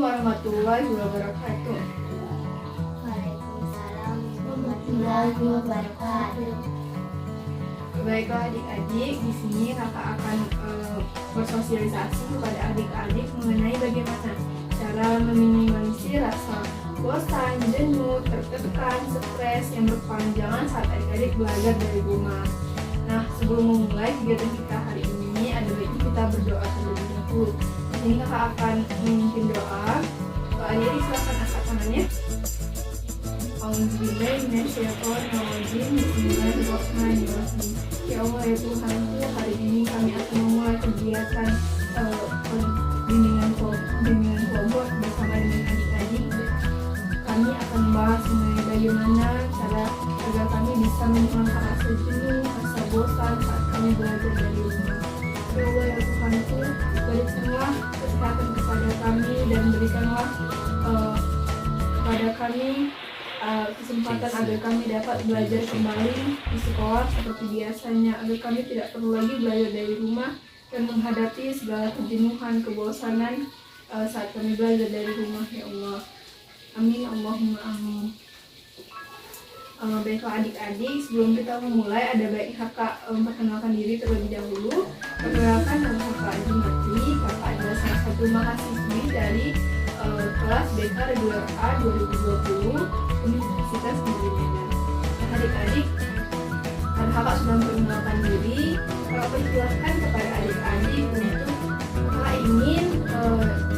warahmatullahi wabarakatuh. Waalaikumsalam warahmatullahi wabarakatuh. Baiklah adik-adik, di sini kakak akan bersosialisasi kepada adik-adik mengenai bagaimana cara meminimalisir rasa bosan, jenuh, tertekan, stres yang berkepanjangan saat adik-adik belajar dari rumah. Nah, sebelum memulai kegiatan kita hari ini, ada baiknya kita berdoa terlebih dahulu. Di sini kakak akan memimpin doa. Adik-adik silakan angkat tangannya. Auzubillahiminasyaitonirrajim. Bismillahirrahmanirrahim. Ya Allah ya Tuhanku, hari ini kami akan memulai kegiatan bimbingan kelompok bersama dengan adik-adik. Kami akan membahas mengenai bagaimana cara agar kami bisa menghilangkan rasa jenuh, rasa bosan saat kami belajar dari rumah. Ya Allah ya Tuhanku, berikanlah kesehatan kepada kami dan berikanlah kepada kami kesempatan agar kami dapat belajar kembali di sekolah seperti biasanya, agar kami tidak perlu lagi belajar dari rumah dan menghadapi segala kejenuhan, kebosanan saat kami belajar dari rumah, ya Allah. Amin, Allahumma amin. Baiklah adik-adik, sebelum kita memulai ada baik kakak memperkenalkan diri terlebih dahulu. Perkenalkan, nama kakak Jumati. Kakak adalah salah satu mahasiswi dari kelas BK Reguler A 2020 Universitas Negeri Medan. Nah, adik-adik, karena kakak sudah memperkenalkan diri, kakak persilahkan kepada adik-adik untuk kakak ingin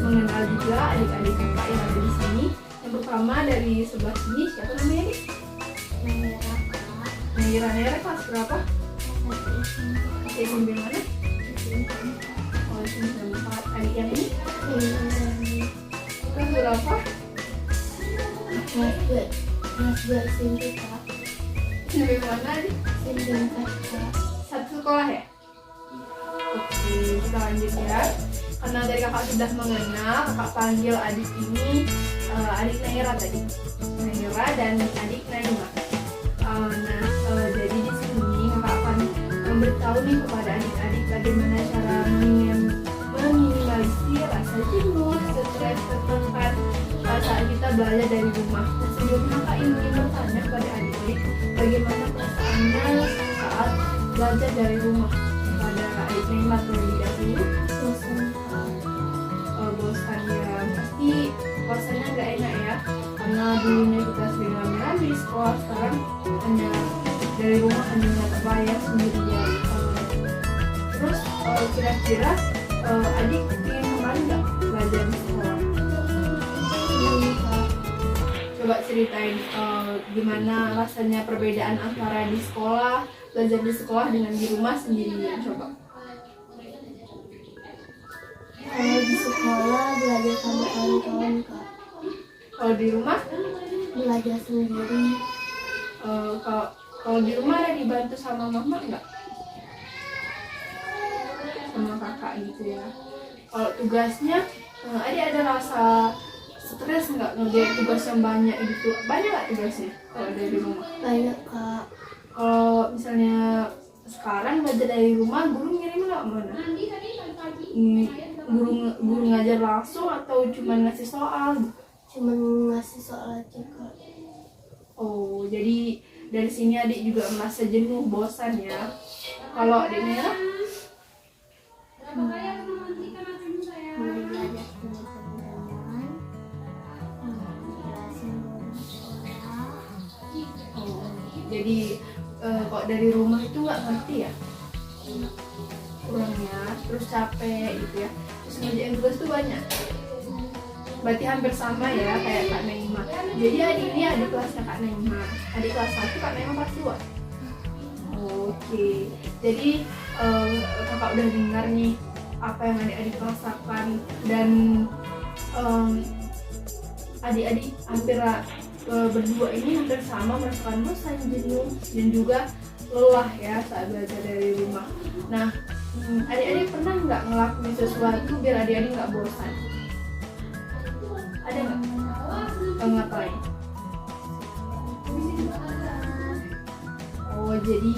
mengenal juga adik-adik kakak yang ada di sini. Yang pertama dari sebelah sini, siapa namanya nih? Naira kelas berapa? SMP mana? Oh, SMP 4. Adik yang ini? Kelas berapa? Kelas 2 SMP Kak. SMP mana nih? SMP 4 Kak. Satu sekolah ya? Oke, kita lanjut ya. Karena dari kakak sudah mengenal, kakak panggil adik ini adik Naira tadi. Naira dan adik Naima. Jadi di sini kakak akan memberitahu nih kepada adik-adik bagaimana cara meminimalisir rasa jenuh, stres, tertekan saat kita belajar dari rumah. Nah, sebelumnya kakak ingin bertanya kepada adik-adik bagaimana perasaannya saat belajar dari rumah. Kepada adik Naima terlebih dahulu. Bosan ya, pasti rasanya nggak enak ya, karena dulunya kita sering rame-rame di sekolah, sekarang hanya dari rumah hanya terbayar sendirian. Terus kira-kira adik ingin kembali nggak belajar di sekolah? Coba ceritain gimana rasanya perbedaan antara di sekolah, belajar di sekolah dengan di rumah sendirian, coba. Kalau di sekolah belajar sama kawan-kawan Kak. Kalau di rumah? Belajar sendiri. Kalau di rumah ada dibantu sama mama nggak? Sama kakak gitu ya. Kalau tugasnya, adik ada rasa stres nggak ngerjain tugas yang banyak gitu? Banyak nggak tugasnya kalau dari rumah? Banyak Kak. Kalau misalnya sekarang belajar dari rumah, guru ngirim nggak mana? Guru ngajar langsung atau cuma ngasih soal? Cuman ngasih soal aja Kak. Oh, jadi dari sini adik juga merasa jenuh, bosan ya. Kalau adik Merah? Belajar sama teman-teman. Jelasin sekolah. Oh, jadi kok dari rumah itu nggak ngerti ya? Kurangnya, terus capek gitu ya. Terus ngerjain tugas tuh banyak. Berarti hampir sama ya kayak Kak Naima. Jadi adik ini adik kelasnya Kak Naima. Adik kelas 1 Kak Naima kelas 2. Oke. Jadi kakak udah dengar nih apa yang adik-adik rasakan, dan adik-adik hampir berdua ini hampir sama merasakan bosan, jenuh, dan juga lelah ya saat belajar dari rumah. Nah, adik-adik pernah nggak ngelakuin sesuatu biar adik-adik nggak bosan? Ada nggak? Ngapain? Oh, jadi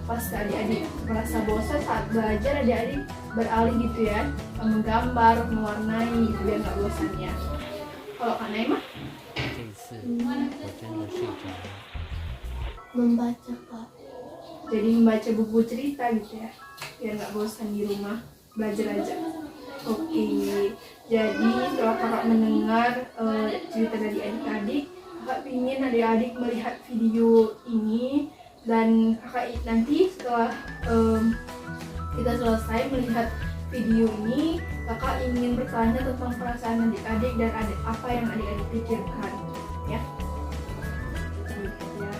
pas adik-adik merasa bosan saat belajar, adik-adik beralih gitu ya, menggambar, mewarnai gitu biar nggak bosan ya. Kalau Kak Naima? 这一次我真的睡着了。 Membaca Kak. Jadi membaca buku cerita gitu ya, biar nggak bosan di rumah, belajar aja. Oke, jadi setelah kakak mendengar cerita dari adik-adik, kakak ingin adik-adik melihat video ini, dan kakak nanti setelah kita selesai melihat video ini, kakak ingin bertanya tentang perasaan adik-adik dan apa yang adik-adik pikirkan, ya. Ya.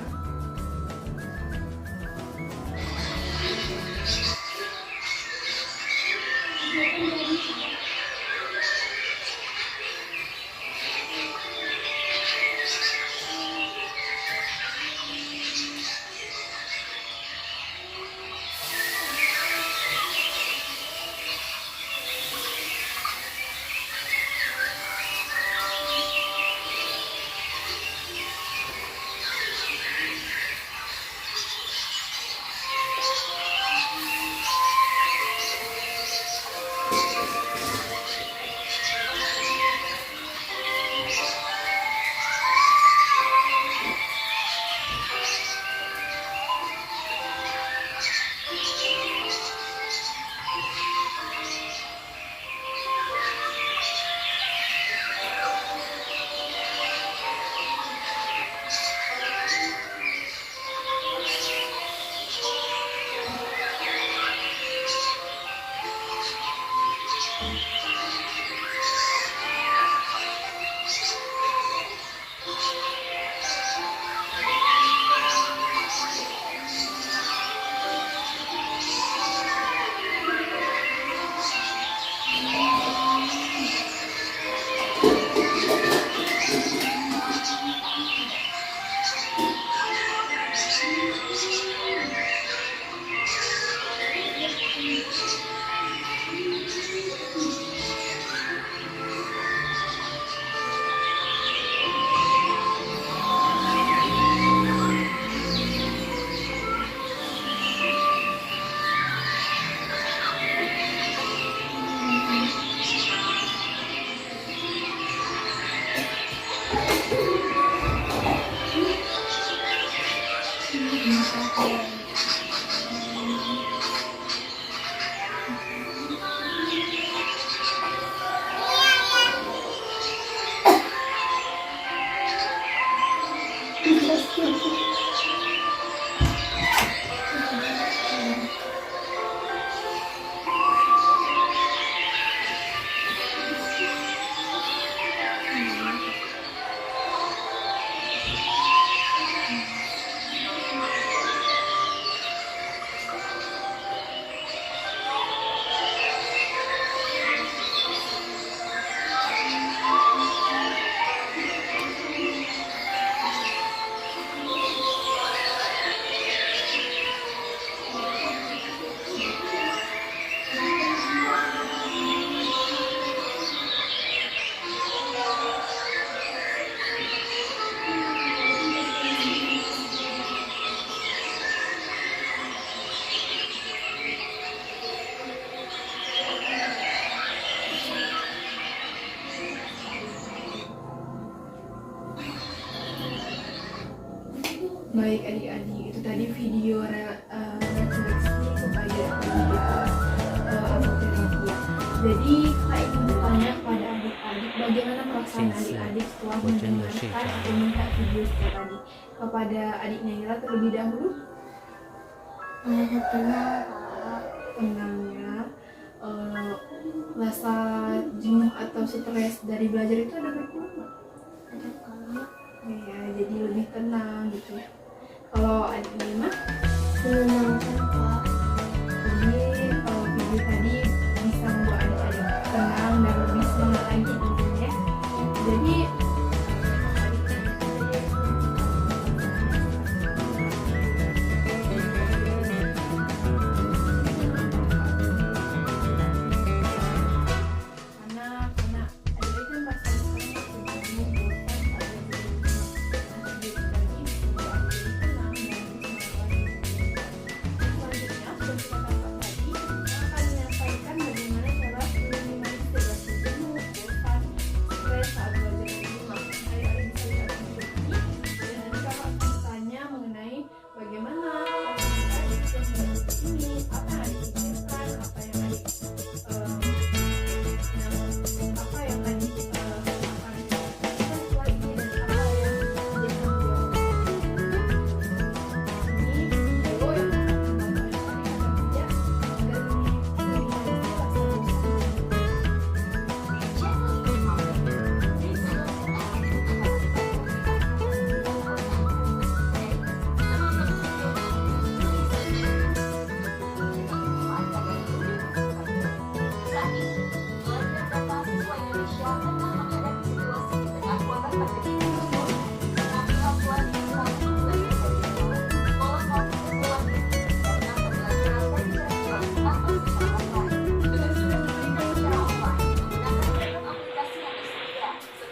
Baik adik-adik, itu tadi video refleksi kepada amaterapi. Jadi kak ingin bertanya kepada adik-adik bagaimana perasaan adik-adik setelah mendengarkan atau melihat video kita tadi. Kepada adik Naila terlebih dahulu. Merasa tenang Kak. Tenangnya, rasa jenuh atau stres dari belajar itu ada berkurang nggak? Ada Kak. Ya, jadi lebih tenang gitu ya. Kalau adik Naima, Menenangkan Kak. jadi video tadi bisa membuat adik-adik tenang dan lebih semangat lagi gitu ya. Jadi karena adik-adik kan pasti selanjutnya, seperti kata Kak tadi, akan menyampaikan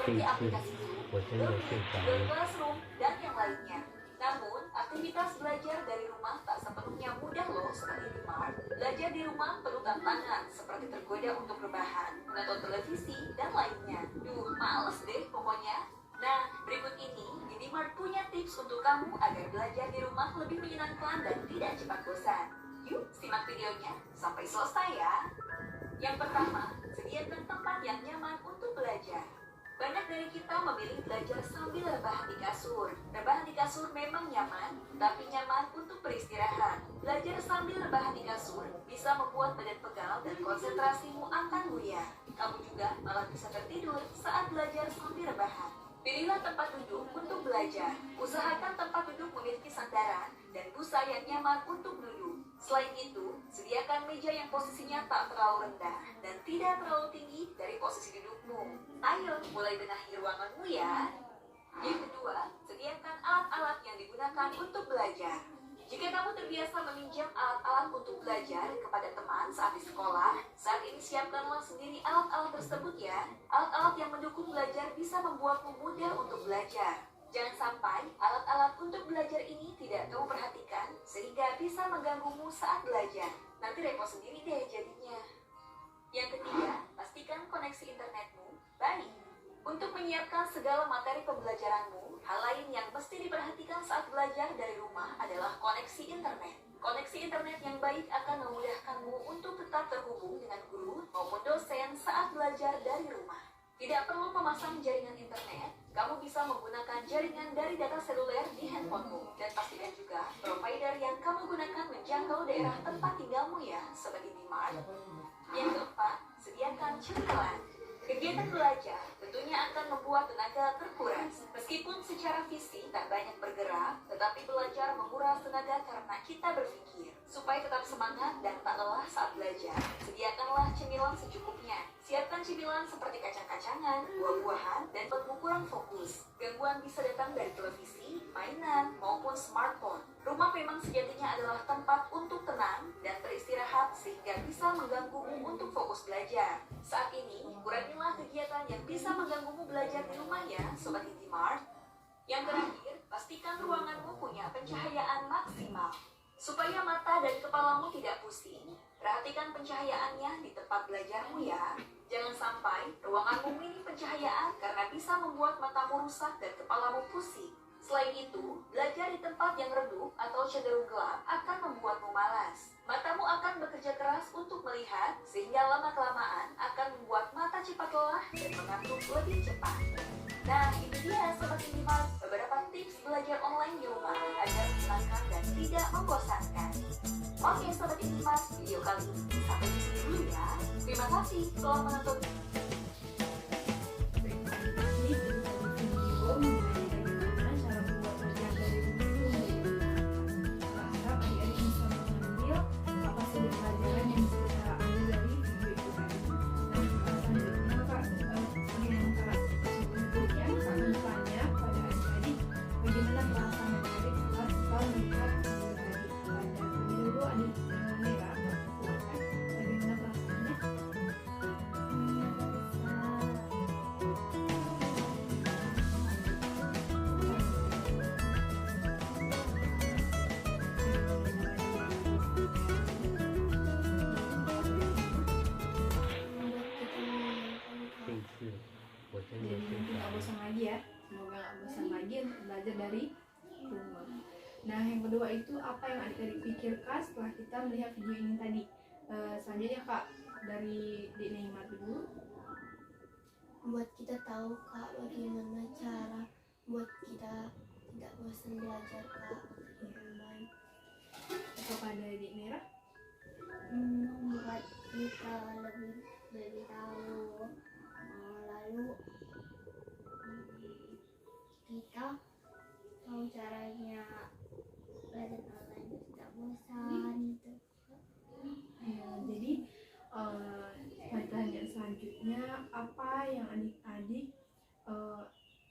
seperti aplikasi Zoom, 我真的 Learning, 睡着 Google 了。 Classroom, dan yang lainnya. Namun, aktivitas belajar dari rumah tak sepenuhnya mudah loh Sobat Indimart. Belajar di rumah penuh tantangan, seperti tergoda untuk rebahan, menonton televisi, dan lainnya. Duh, males deh pokoknya. Nah, berikut ini Indimart punya tips untuk kamu agar belajar di rumah lebih menyenangkan dan tidak cepat bosan. Yuk, simak videonya sampai selesai ya. Yang pertama, sediakan tempat yang nyaman untuk belajar. Banyak dari kita memilih belajar sambil rebahan di kasur. Rebahan di kasur memang nyaman, tapi nyaman untuk beristirahat. Belajar sambil rebahan di kasur bisa membuat badan pegal dan konsentrasimu akan buyar. Kamu juga malah bisa tertidur saat belajar sambil rebahan. Pilihlah tempat duduk untuk belajar. Usahakan tempat duduk memiliki sandaran dan busa yang nyaman untuk duduk. Selain itu, sediakan meja yang posisinya tak terlalu rendah dan tidak terlalu tinggi dari posisi dudukmu. Ayo, mulai benahi ruanganmu ya. Yang kedua, sediakan alat-alat yang digunakan untuk belajar. Jika kamu terbiasa meminjam alat-alat untuk belajar kepada teman saat di sekolah, saat ini siapkanlah sendiri alat-alat tersebut ya. Alat-alat yang mendukung belajar bisa membuatmu mudah untuk belajar. Jangan sampai alat-alat untuk belajar ini tidak kamu perhatikan sehingga bisa mengganggumu saat belajar. Nanti repot sendiri deh jadinya. Yang ketiga, pastikan koneksi internetmu baik. Untuk menyiapkan segala materi pembelajaranmu, hal lain yang mesti diperhatikan saat belajar dari rumah adalah koneksi internet. Koneksi internet yang baik akan memudahkanmu untuk tetap terhubung dengan guru maupun dosen saat belajar dari rumah. Tidak perlu memasang jaringan internet, kamu bisa menggunakan jaringan dari data seluler di handphonemu. Dan pastikan juga provider yang kamu gunakan menjangkau daerah tempat tinggalmu ya, Sobat Indimart. Yang keempat, sediakan cemilan. Kegiatan belajar tentunya akan membuat tenaga terkuras. Meskipun secara fisik tak banyak bergerak, tetapi belajar menguras tenaga karena kita berpikir. Supaya tetap semangat dan tak lelah saat belajar, sediakanlah cemilan secukupnya. Siapkan cemilan seperti kacang-kacangan, buah-buahan, dan pengukuran fokus. Gangguan bisa datang dari televisi, mainan, maupun smartphone. Rumah memang sejatinya adalah tempat untuk tenang dan beristirahat sehingga bisa mengganggumu untuk fokus belajar. Saat ini, kurangilah kegiatan yang bisa mengganggumu belajar di rumah ya, Sobat Indimart. Yang terakhir, pastikan ruanganmu punya pencahayaan maksimal. Supaya mata dan kepalamu tidak pusing, perhatikan pencahayaannya di tempat belajarmu ya. Jangan sampai ruanganmu minim pencahayaan karena bisa membuat matamu rusak dan kepalamu pusing. Selain itu, belajar di tempat yang redup atau cenderung gelap akan membuatmu malas. Matamu akan bekerja keras untuk melihat, sehingga lama-kelamaan akan membuat mata cepat lelah dan mengantuk lebih cepat. Nah, itu dia Sobat Indimart, beberapa tips belajar online di rumah agar menyenangkan dan tidak membosankan. Oke Sobat Indimart, video kali ini sampai di sini dulu ya. Terima kasih telah menonton. Semoga nggak bosan lagi untuk belajar dari rumah. Nah, yang kedua itu apa yang adik-adik pikirkan setelah kita melihat video ini tadi? Selanjutnya Kak, dari Dik Neymar dulu. Buat kita tahu Kak bagaimana cara buat kita tidak bosan belajar Kak dengan baik. Kepada Dik Merah. Buat kita lebih tahu, lalu kita tahu caranya belajar online tidak bosan gitu. Ya, jadi pertanyaan selanjutnya, apa yang adik-adik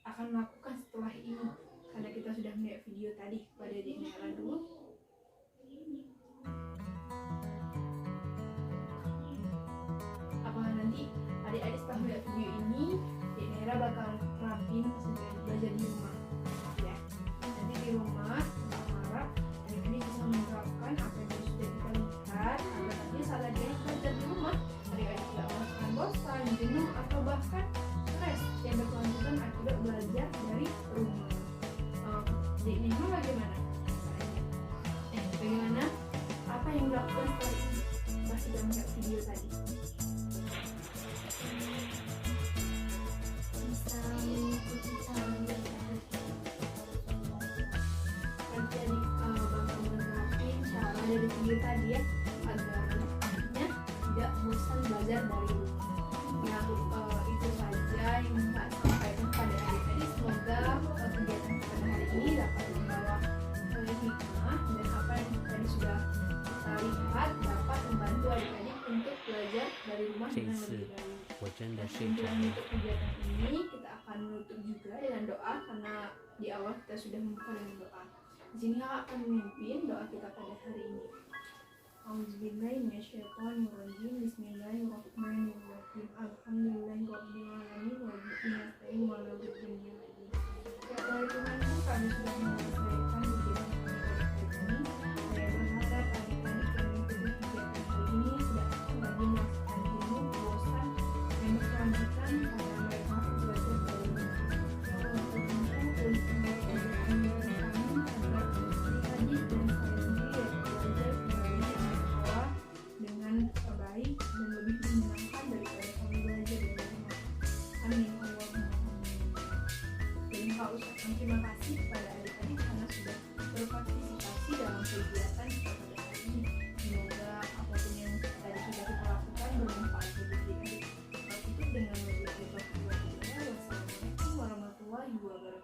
akan melakukan setelah ini? Karena kita sudah melihat video tadi. Pada Dik Merah dulu. Apakah nanti adik-adik setelah melihat video ini, Dik Merah bakal ini masih belajar di rumah ya. Nanti di rumah nggak marah, adik-adik bisa menerapkan apa yang sudah kita lihat agar nanti saat adik-adik belajar di rumah adik-adik tidak merasakan bosan, jenuh atau bahkan stres yang berkelanjutan akibat belajar dari rumah. Jadi ini bagaimana? Bagaimana apa yang dilakukan setelah ini? Kita sudah melihat video tadi. Bisa mengikuti cara Nanti adik bakal menerapin cara dari video tadi ya agar adik-adiknya tidak bosan belajar dari rumah. Ya itu saja yang bisa sampaikan pada adik-adik. Semoga kegiatan pada hari ini dapat membawa hikmah dan apa yang tadi sudah kita lihat dapat membantu adik-adik untuk belajar dari rumah dengan lebih baik. 我真的睡着 Sebelum 了。 menutup kegiatan ini, kita akan menutup juga dengan doa karena di awal kita sudah membuka dengan doa. Di sini kakak akan memimpin doa kita pada hari ini. Auzubillahiminasyaitonirrajim. Bismillahirrahmanirrahim. Alhamdulillahirabbil alamin wa bihi nasta'in wa la ilaha Ya Allah Tuhanku, kami sudah menyelesaikan kegiatan kami ini. Saya berharap adik-adik yang mengikuti kegiatan kali ini tidak lagi merasakan jenuh, bosan, dan berkelanjutan karena mereka harus belajar dari rumah. Ya Allah Tuhanku, tuliskan kegiatan kami agar adik-adik dan saya sendiri dapat belajar kembali di sekolah dengan baik dan lebih menyenangkan daripada kami belajar dari rumah. Amin. Allahumma amin. Dan Kak ucapkan terima kasih kepada adik-adik karena sudah berpartisipasi dalam kegiatan kita pada hari ini. Semoga apapun yang tadi sudah kita lakukan bermanfaat bagi adik-adik. Kita tutup dengan wassalamualaikum warahmatullahi wabarakatuh.